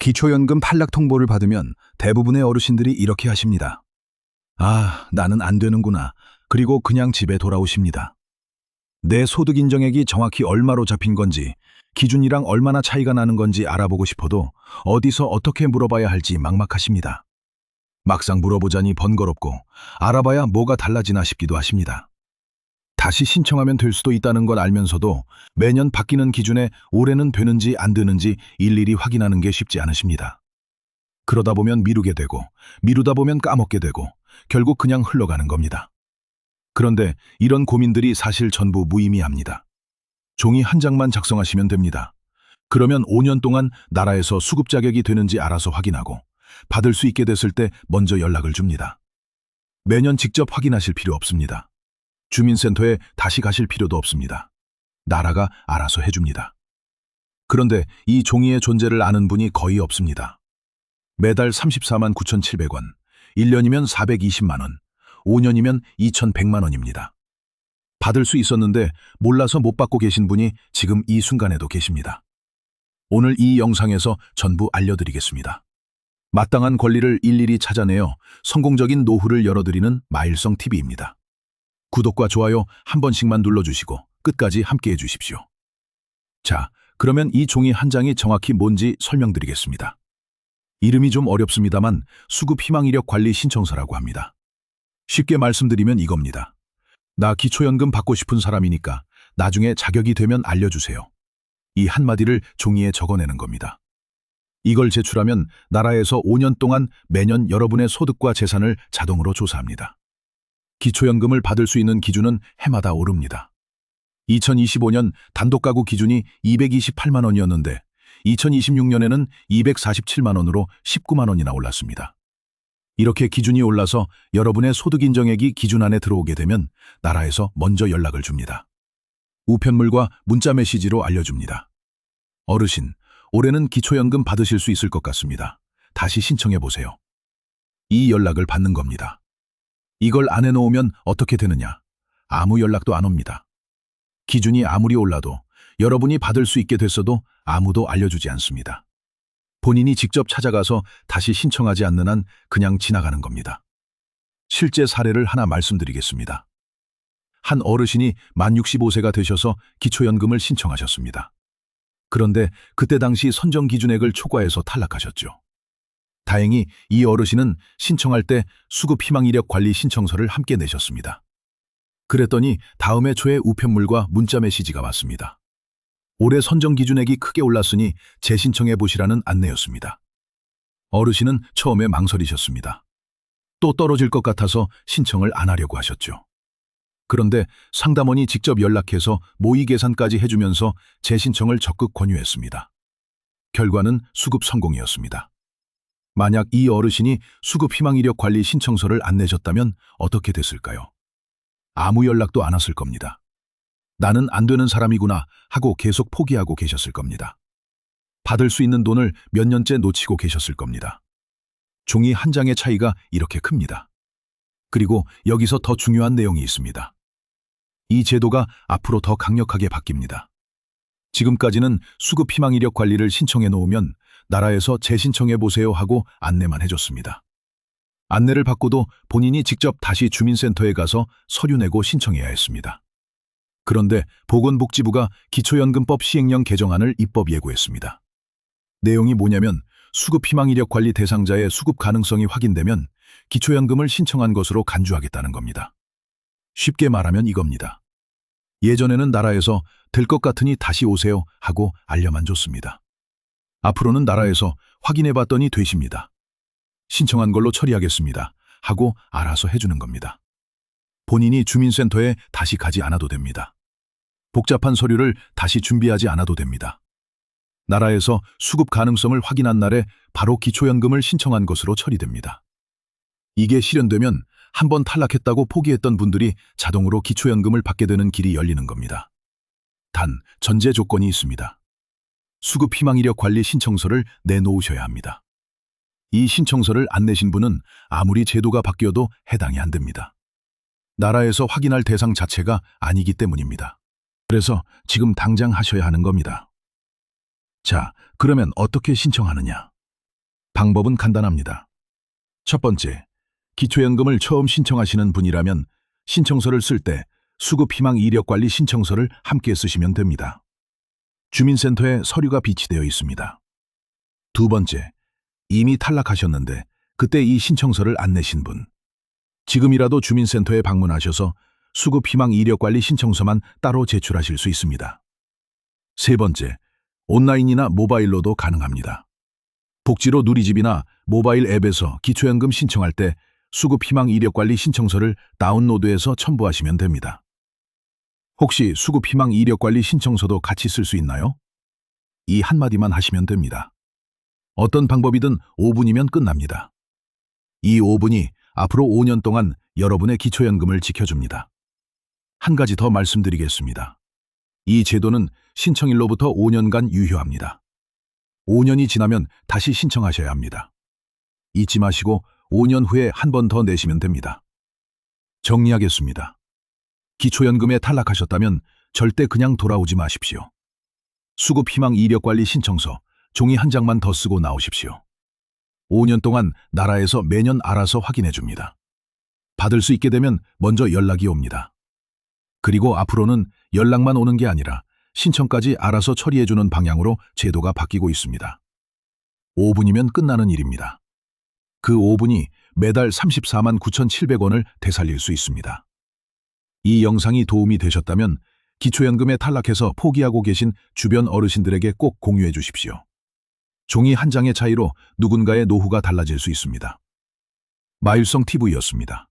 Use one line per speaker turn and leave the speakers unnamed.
기초연금 탈락 통보를 받으면 대부분의 어르신들이 이렇게 하십니다. 아, 나는 안 되는구나. 그리고 그냥 집에 돌아오십니다. 내 소득 인정액이 정확히 얼마로 잡힌 건지, 기준이랑 얼마나 차이가 나는 건지 알아보고 싶어도 어디서 어떻게 물어봐야 할지 막막하십니다. 막상 물어보자니 번거롭고 알아봐야 뭐가 달라지나 싶기도 하십니다. 다시 신청하면 될 수도 있다는 건 알면서도 매년 바뀌는 기준에 올해는 되는지 안 되는지 일일이 확인하는 게 쉽지 않으십니다. 그러다 보면 미루게 되고 미루다 보면 까먹게 되고 결국 그냥 흘러가는 겁니다. 그런데 이런 고민들이 사실 전부 무의미합니다. 종이 한 장만 작성하시면 됩니다. 그러면 5년 동안 나라에서 수급 자격이 되는지 알아서 확인하고 받을 수 있게 됐을 때 먼저 연락을 줍니다. 매년 직접 확인하실 필요 없습니다. 주민센터에 다시 가실 필요도 없습니다. 나라가 알아서 해줍니다. 그런데 이 종이의 존재를 아는 분이 거의 없습니다. 매달 34만 9,700원, 1년이면 420만 원, 5년이면 2,100만 원입니다. 받을 수 있었는데 몰라서 못 받고 계신 분이 지금 이 순간에도 계십니다. 오늘 이 영상에서 전부 알려드리겠습니다. 마땅한 권리를 일일이 찾아내어 성공적인 노후를 열어드리는 마일성 TV입니다. 구독과 좋아요 한 번씩만 눌러주시고 끝까지 함께해 주십시오. 자, 그러면 이 종이 한 장이 정확히 뭔지 설명드리겠습니다. 이름이 좀 어렵습니다만 수급 희망 이력 관리 신청서라고 합니다. 쉽게 말씀드리면 이겁니다. 나 기초연금 받고 싶은 사람이니까 나중에 자격이 되면 알려주세요. 이 한마디를 종이에 적어내는 겁니다. 이걸 제출하면 나라에서 5년 동안 매년 여러분의 소득과 재산을 자동으로 조사합니다. 기초연금을 받을 수 있는 기준은 해마다 오릅니다. 2025년 단독가구 기준이 228만 원이었는데 2026년에는 247만 원으로 19만 원이나 올랐습니다. 이렇게 기준이 올라서 여러분의 소득 인정액이 기준 안에 들어오게 되면 나라에서 먼저 연락을 줍니다. 우편물과 문자 메시지로 알려줍니다. 어르신, 올해는 기초연금 받으실 수 있을 것 같습니다. 다시 신청해 보세요. 이 연락을 받는 겁니다. 이걸 안 해놓으면 어떻게 되느냐? 아무 연락도 안 옵니다. 기준이 아무리 올라도 여러분이 받을 수 있게 됐어도 아무도 알려주지 않습니다. 본인이 직접 찾아가서 다시 신청하지 않는 한 그냥 지나가는 겁니다. 실제 사례를 하나 말씀드리겠습니다. 한 어르신이 만 65세가 되셔서 기초연금을 신청하셨습니다. 그런데 그때 당시 선정 기준액을 초과해서 탈락하셨죠. 다행히 이 어르신은 신청할 때 수급 희망 이력 관리 신청서를 함께 내셨습니다. 그랬더니 다음 해 초에 우편물과 문자 메시지가 왔습니다. 올해 선정 기준액이 크게 올랐으니 재신청해 보시라는 안내였습니다. 어르신은 처음에 망설이셨습니다. 또 떨어질 것 같아서 신청을 안 하려고 하셨죠. 그런데 상담원이 직접 연락해서 모의 계산까지 해주면서 재신청을 적극 권유했습니다. 결과는 수급 성공이었습니다. 만약 이 어르신이 수급 희망 이력 관리 신청서를 안 내셨다면 어떻게 됐을까요? 아무 연락도 안 왔을 겁니다. 나는 안 되는 사람이구나 하고 계속 포기하고 계셨을 겁니다. 받을 수 있는 돈을 몇 년째 놓치고 계셨을 겁니다. 종이 한 장의 차이가 이렇게 큽니다. 그리고 여기서 더 중요한 내용이 있습니다. 이 제도가 앞으로 더 강력하게 바뀝니다. 지금까지는 수급 희망 이력 관리를 신청해 놓으면 나라에서 재신청해 보세요 하고 안내만 해줬습니다. 안내를 받고도 본인이 직접 다시 주민센터에 가서 서류 내고 신청해야 했습니다. 그런데 보건복지부가 기초연금법 시행령 개정안을 입법 예고했습니다. 내용이 뭐냐면 수급 희망 이력 관리 대상자의 수급 가능성이 확인되면 기초연금을 신청한 것으로 간주하겠다는 겁니다. 쉽게 말하면 이겁니다. 예전에는 나라에서 될 것 같으니 다시 오세요 하고 알려만 줬습니다. 앞으로는 나라에서 확인해 봤더니 되십니다. 신청한 걸로 처리하겠습니다 하고 알아서 해주는 겁니다. 본인이 주민센터에 다시 가지 않아도 됩니다. 복잡한 서류를 다시 준비하지 않아도 됩니다. 나라에서 수급 가능성을 확인한 날에 바로 기초연금을 신청한 것으로 처리됩니다. 이게 실현되면 한번 탈락했다고 포기했던 분들이 자동으로 기초연금을 받게 되는 길이 열리는 겁니다. 단, 전제 조건이 있습니다. 수급 희망 이력 관리 신청서를 내놓으셔야 합니다. 이 신청서를 안 내신 분은 아무리 제도가 바뀌어도 해당이 안 됩니다. 나라에서 확인할 대상 자체가 아니기 때문입니다. 그래서 지금 당장 하셔야 하는 겁니다. 자, 그러면 어떻게 신청하느냐? 방법은 간단합니다. 첫 번째, 기초연금을 처음 신청하시는 분이라면 신청서를 쓸 때 수급희망 이력관리 신청서를 함께 쓰시면 됩니다. 주민센터에 서류가 비치되어 있습니다. 두 번째, 이미 탈락하셨는데 그때 이 신청서를 안 내신 분. 지금이라도 주민센터에 방문하셔서 수급희망 이력관리 신청서만 따로 제출하실 수 있습니다. 세 번째, 온라인이나 모바일로도 가능합니다. 복지로 누리집이나 모바일 앱에서 기초연금 신청할 때 수급희망 이력관리 신청서를 다운로드해서 첨부하시면 됩니다. 혹시 수급희망 이력관리 신청서도 같이 쓸 수 있나요? 이 한마디만 하시면 됩니다. 어떤 방법이든 5분이면 끝납니다. 이 5분이 앞으로 5년 동안 여러분의 기초연금을 지켜줍니다. 한 가지 더 말씀드리겠습니다. 이 제도는 신청일로부터 5년간 유효합니다. 5년이 지나면 다시 신청하셔야 합니다. 잊지 마시고 5년 후에 한 번 더 내시면 됩니다. 정리하겠습니다. 기초연금에 탈락하셨다면 절대 그냥 돌아오지 마십시오. 수급희망 이력관리 신청서 종이 한 장만 더 쓰고 나오십시오. 5년 동안 나라에서 매년 알아서 확인해 줍니다. 받을 수 있게 되면 먼저 연락이 옵니다. 그리고 앞으로는 연락만 오는 게 아니라 신청까지 알아서 처리해주는 방향으로 제도가 바뀌고 있습니다. 5분이면 끝나는 일입니다. 그 5분이 매달 34만 9,700원을 되살릴 수 있습니다. 이 영상이 도움이 되셨다면 기초연금에 탈락해서 포기하고 계신 주변 어르신들에게 꼭 공유해 주십시오. 종이 한 장의 차이로 누군가의 노후가 달라질 수 있습니다. 마일성 TV였습니다.